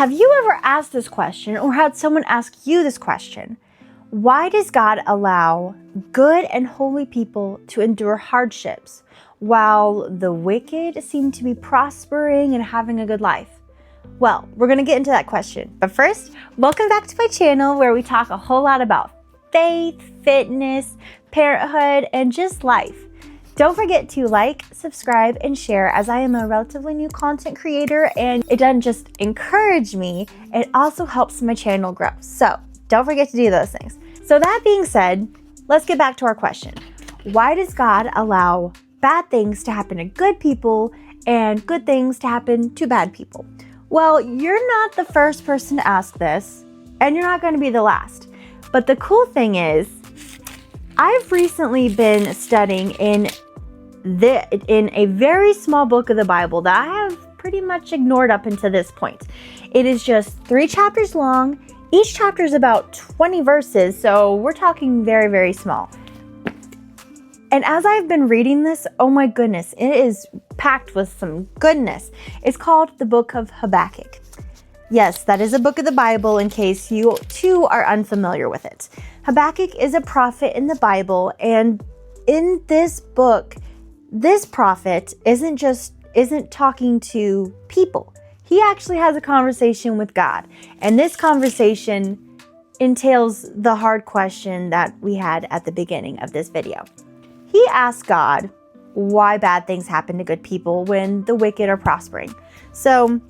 Have you ever asked this question or had someone ask you this question? Why does God allow good and holy people to endure hardships while the wicked seem to be prospering and having a good life? Well, we're going to get into that question. But first, welcome back to my channel where we talk a whole lot about faith, fitness, parenthood, and just life. Don't forget to like, subscribe, and share as I am a relatively new content creator and it doesn't just encourage me, it also helps my channel grow. So don't forget to do those things. So that being said, let's get back to our question. Why does God allow bad things to happen to good people and good things to happen to bad people? Well, you're not the first person to ask this, and you're not going to be the last. But the cool thing is, I've recently been studying in a very small book of the Bible that I have pretty much ignored up until this point. It is just 3 chapters long. Each chapter is about 20 verses, so we're talking very, very small. And as I've been reading this, oh my goodness, it is packed with some goodness. It's called the book of Habakkuk. Yes, that is a book of the Bible in case you too are unfamiliar with it. Habakkuk is a prophet in the Bible, and in this book, this prophet isn't talking to people. He actually has a conversation with God, and this conversation entails the hard question that we had at the beginning of this video. He asked God why bad things happen to good people when the wicked are prospering. So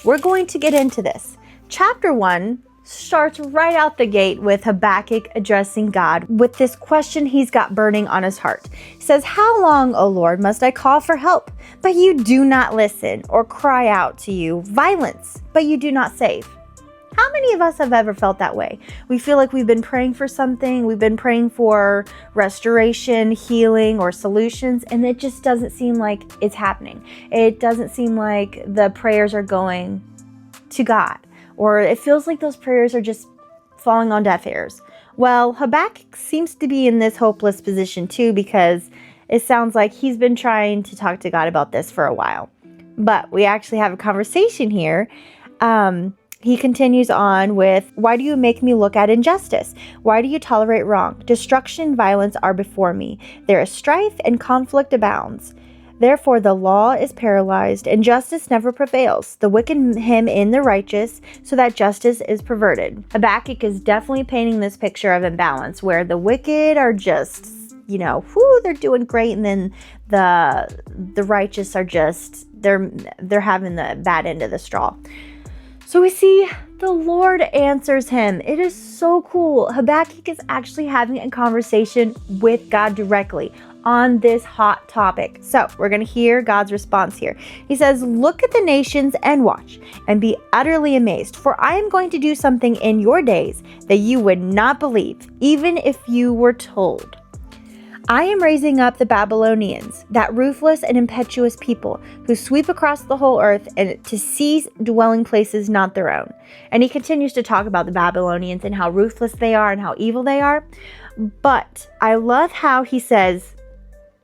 we're going to get into this. Chapter 1 starts right out the gate with Habakkuk addressing God with this question he's got burning on his heart. He says, "How long, O Lord, must I call for help, but you do not listen, or cry out to you violence, but you do not save?" How many of us have ever felt that way? We feel like we've been praying for something, we've been praying for restoration, healing, or solutions, and it just doesn't seem like it's happening. It doesn't seem like the prayers are going to God, or it feels like those prayers are just falling on deaf ears. Well, Habakkuk seems to be in this hopeless position too, because it sounds like he's been trying to talk to God about this for a while. But we actually have a conversation here. He continues on with, "Why do you make me look at injustice? Why do you tolerate wrong? Destruction and violence are before me. There is strife and conflict abounds. Therefore the law is paralyzed and justice never prevails. The wicked hem in the righteous so that justice is perverted." Habakkuk is definitely painting this picture of imbalance where the wicked are just, they're doing great, and then the righteous are just, they're having the bad end of the straw. So we see the Lord answers him. It is so cool. Habakkuk is actually having a conversation with God directly on this hot topic. So we're going to hear God's response here. He says, "Look at the nations and watch and be utterly amazed, for I am going to do something in your days that you would not believe, even if you were told. I am raising up the Babylonians, that ruthless and impetuous people who sweep across the whole earth and to seize dwelling places not their own." And he continues to talk about the Babylonians and how ruthless they are and how evil they are. But I love how he says,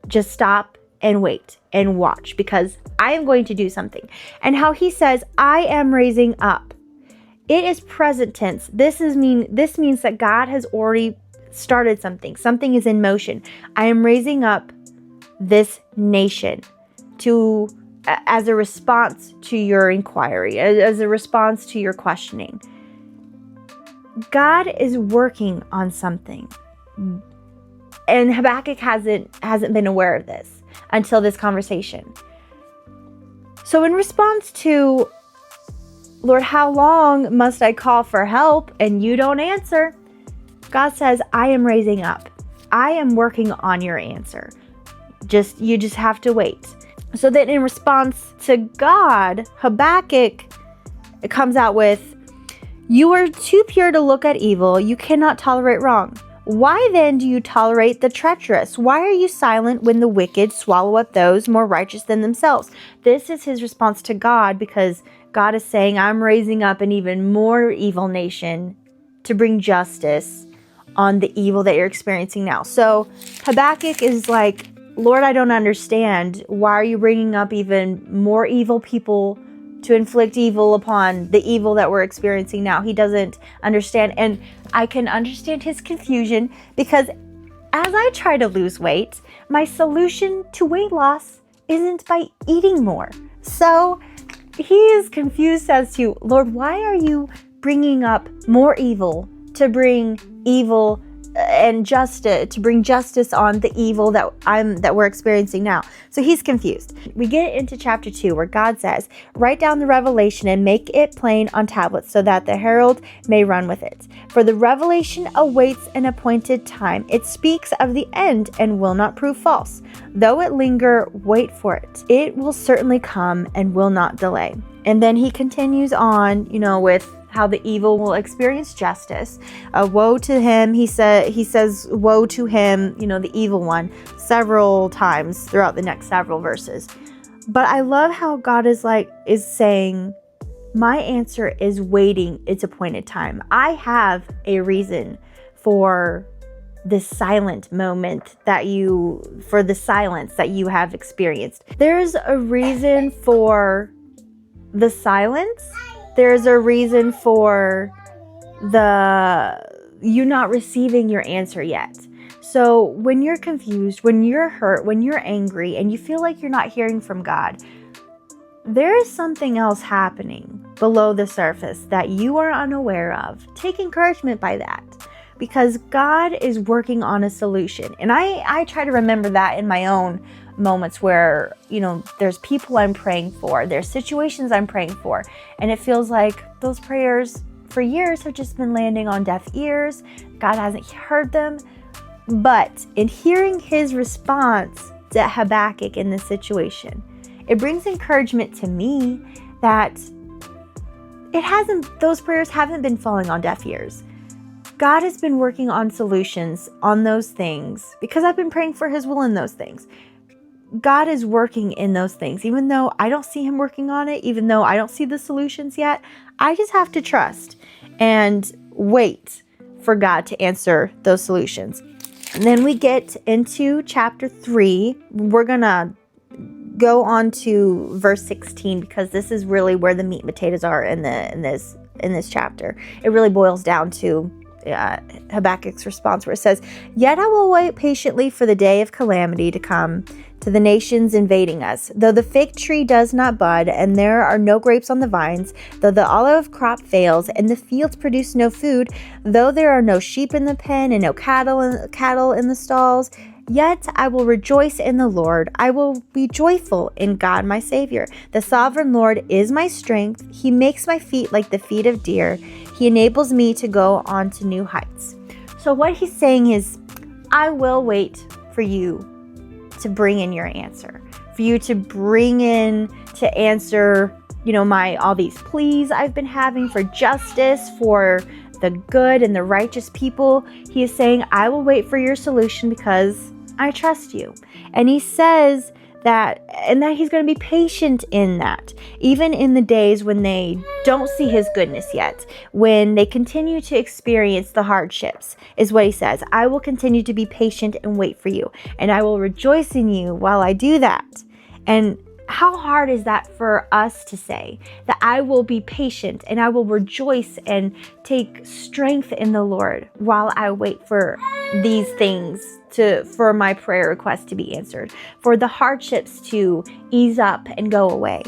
just stop and wait and watch, because I am going to do something. And how he says, I am raising up. It is present tense. This means that God has already started something. Something is in motion. I am raising up this nation as a response to your inquiry, as a response to your questioning. God is working on something. And Habakkuk hasn't been aware of this until this conversation. So in response to, "Lord, how long must I call for help and you don't answer?" God says, "I am raising up. I am working on your answer. You just have to wait." So then in response to God, Habakkuk comes out with, "You are too pure to look at evil. You cannot tolerate wrong. Why then do you tolerate the treacherous? Why are you silent when the wicked swallow up those more righteous than themselves?" This is his response to God, because God is saying, I'm raising up an even more evil nation to bring justice on the evil that you're experiencing now. So Habakkuk is like, Lord, I don't understand. Why are you bringing up even more evil people to inflict evil upon the evil that we're experiencing now. He doesn't understand. And I can understand his confusion, because as I try to lose weight, my solution to weight loss isn't by eating more. So he is confused as to, Lord, why are you bringing up more evil to bring evil and justice, to bring justice on the evil that we're experiencing now? So he's confused. We get into chapter 2, where God says, write down the revelation and make it plain on tablets, so that the herald may run with it. For the revelation awaits an appointed time. It speaks of the end and will not prove false. Though it linger, wait for it. It will certainly come and will not delay. And then he continues on, with how the evil will experience justice. Woe to him, he says, woe to him, the evil one, several times throughout the next several verses. But I love how God is saying, my answer is waiting its appointed time. I have a reason for this silent moment for the silence that you have experienced. There's a reason for the silence. There's a reason for you not receiving your answer yet. So when you're confused, when you're hurt, when you're angry, and you feel like you're not hearing from God, there is something else happening below the surface that you are unaware of. Take encouragement by that, because God is working on a solution. And I try to remember that in my own moments where, there's people I'm praying for, there's situations I'm praying for, and it feels like those prayers for years have just been landing on deaf ears. God hasn't heard them. But in hearing his response to Habakkuk in this situation, it brings encouragement to me that those prayers haven't been falling on deaf ears. God has been working on solutions on those things, because I've been praying for his will in those things. God is working in those things. Even though I don't see him working on it, even though I don't see the solutions yet, I just have to trust and wait for God to answer those solutions. And then we get into chapter 3. We're going to go on to verse 16, because this is really where the meat and potatoes are in this chapter. It really boils down to Habakkuk's response, where it says, yet I will wait patiently for the day of calamity to come to the nations invading us. Though the fig tree does not bud, and there are no grapes on the vines, though the olive crop fails, and the fields produce no food, though there are no sheep in the pen, and no cattle in the stalls, yet I will rejoice in the Lord. I will be joyful in God my Savior. The sovereign Lord is my strength. He makes my feet like the feet of deer. He enables me to go on to new heights. So what he's saying is, I will wait for you to bring in your answer, for you to bring in to answer, all these pleas I've been having for justice, for the good and the righteous people. He is saying, I will wait for your solution because I trust you. And he says that he's going to be patient in that, even in the days when they don't see his goodness yet, when they continue to experience the hardships, is what he says. I will continue to be patient and wait for you, and I will rejoice in you while I do that. And how hard is that for us to say, that I will be patient and I will rejoice and take strength in the Lord while I wait for these things for my prayer request to be answered, for the hardships to ease up and go away?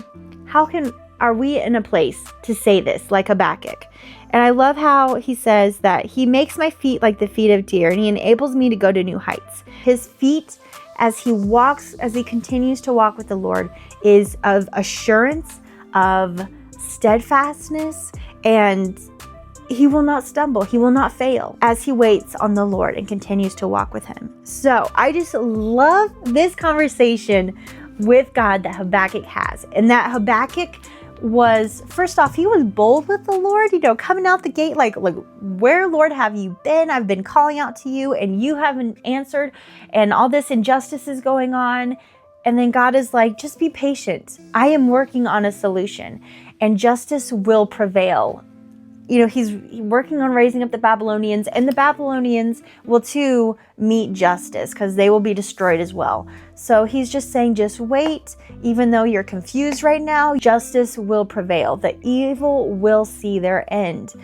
Are we in a place to say this like Habakkuk? And I love how he says that he makes my feet like the feet of deer, and he enables me to go to new heights. His feet, as he continues to walk with the Lord, is of assurance, of steadfastness, and he will not stumble. He will not fail as he waits on the Lord and continues to walk with him. So I just love this conversation with God that Habakkuk has, and that Habakkuk was, first off, he was bold with the Lord, coming out the gate like, where, Lord, have you been? I've been calling out to you and you haven't answered, and all this injustice is going on. And then God is like, just be patient. I am working on a solution, and justice will prevail he's working on raising up the Babylonians, and the Babylonians will too meet justice because they will be destroyed as well. So he's just saying, just wait. Even though you're confused right now, justice will prevail. The evil will see their end.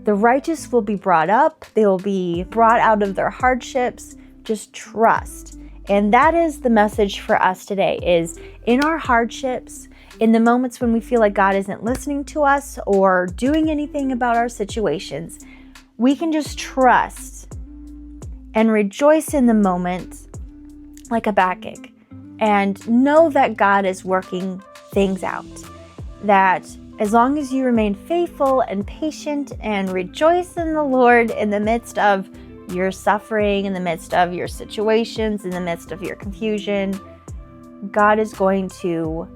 The righteous will be brought up. They will be brought out of their hardships. Just trust. And that is the message for us today, is in our hardships, in the moments when we feel like God isn't listening to us or doing anything about our situations, we can just trust and rejoice in the moment like Habakkuk and know that God is working things out. That as long as you remain faithful and patient and rejoice in the Lord in the midst of your suffering, in the midst of your situations, in the midst of your confusion, God is going to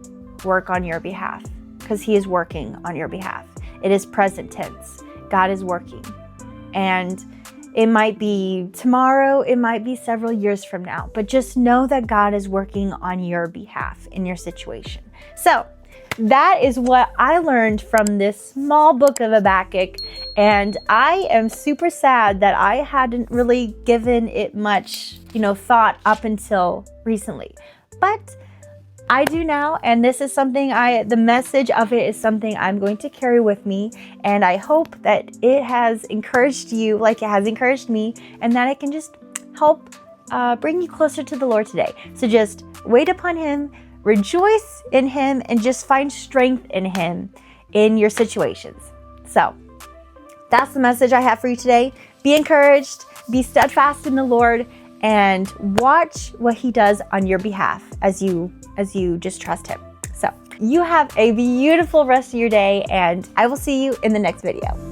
work on your behalf, because he is working on your behalf. It is present tense. God is working. And it might be tomorrow, it might be several years from now, but just know that God is working on your behalf in your situation. So that is what I learned from this small book of Habakkuk. And I am super sad that I hadn't really given it much, thought up until recently. But I do now, and this is something the message of it is something I'm going to carry with me, and I hope that it has encouraged you like it has encouraged me, and that it can just help bring you closer to the Lord today. So just wait upon him, rejoice in him, and just find strength in him in your situations. So that's the message I have for you today. Be encouraged, be steadfast in the Lord, and watch what he does on your behalf as you just trust him. So you have a beautiful rest of your day, and I will see you in the next video.